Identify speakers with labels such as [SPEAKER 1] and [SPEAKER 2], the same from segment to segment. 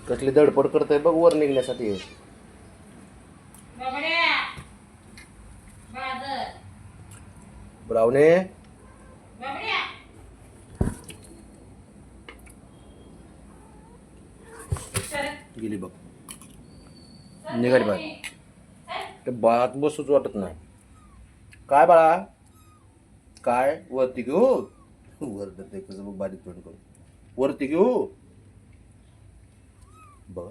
[SPEAKER 1] कसली धडपड करतोय बघ वर निघण्यासाठी. ब्रावणे गेली बघ, निघाली बाहेर. ते बाळात बसूच वाटत नाही. काय बाळा, काय वरती घेऊ? वरडत कसं बघ, बारीक तोंड करून. वरती घेऊ बघ,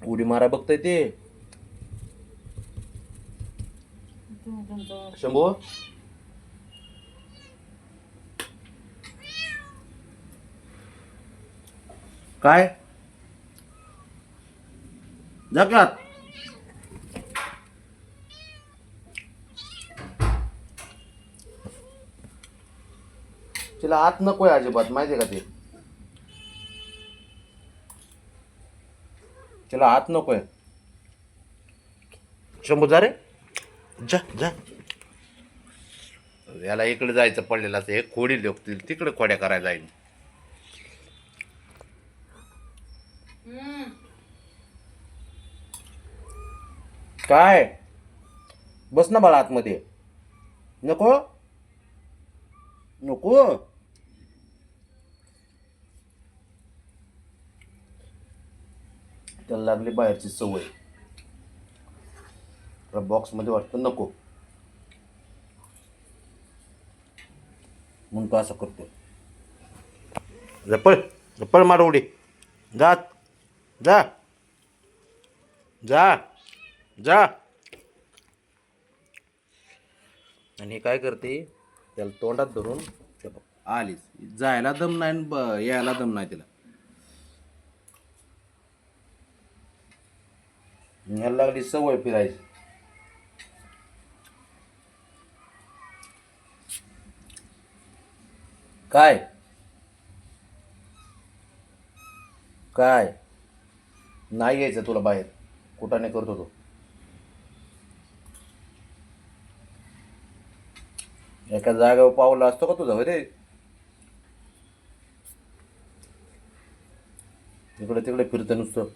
[SPEAKER 1] उडी मारा बघताय ते. शंभू काय जगात तिला आत नकोय अजिबात, माहितीये का ते. तिला आत नकोय. शंभू जा रे, जा जा. याला इकडे जायचं पडलेलं असं, हे खोडी लोकतील तिकडे खोड्या करायला जाईल. काय बस ना बाळा आतमध्ये. नको नको, त्याला लागली बाहेरची सवय. बॉक्स मध्ये वाटतं नको म्हणून तो असं करतो. जपळ जपळ मार उडी. जात जा जा जा. आणि काय करते, त्याला तोंडात धरून आलीच. जायला दम नाही, यायला दम नाही तिला. ह्याला लागली सवय फिरायची. काय काय नाही यायचं तुला बाहेर, कुठाने करतो तो. एका जागेवर पावला असतो का तुझा रे? इकडे तिकडे फिरतं नुसतं.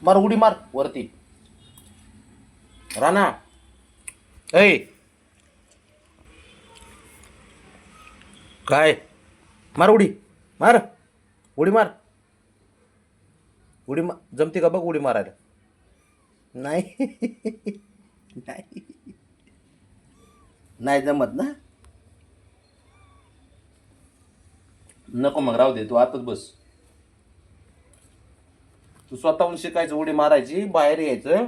[SPEAKER 1] मार उडी मार वरती. राणा ऐ काय, मार उडी मार, उडी मार. उडी जमते का बघ उडी मारायला. नाही नाही नाही जमत ना. नको मग राहू दे, तू आतच बस. तू स्वतःहून शिकायचं उडी मारायची, बाहेर यायचं,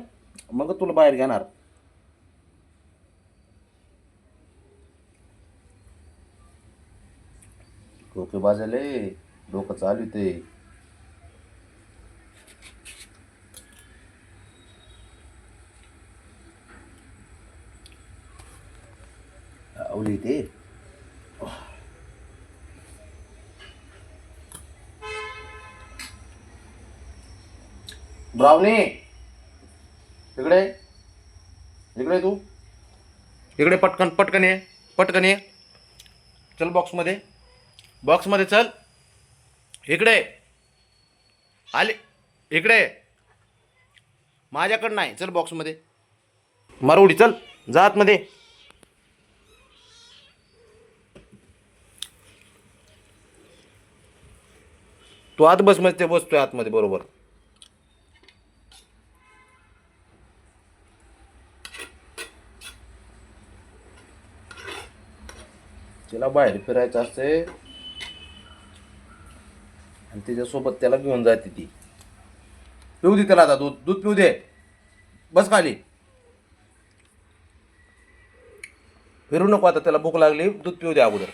[SPEAKER 1] मग तुला बाहेर घेणार. डोके बाजले, डोकं चालू ते. आवली ते. ब्राउनी इकडे, इकडे तू इकडे, पटकन पटकन ये, पटकन ये. चल बॉक्समध्ये, बॉक्समध्ये चल. इकडे आले, इकडे माझ्याकडं नाही. चल बॉक्समध्ये, मारुडी चल, जा आतमध्ये. तू आत बस, मध्ये बसतोय आतमध्ये बरोबर. तिला बाहेर फिरायचं असते आणि तिच्यासोबत त्याला घेऊन जाते ती. पिऊ दे त्याला आता, दूध दूध पिऊ दे. बस खाली, फिरू नको आता. त्याला भूक लागली, दूध पिऊ दे अगोदर.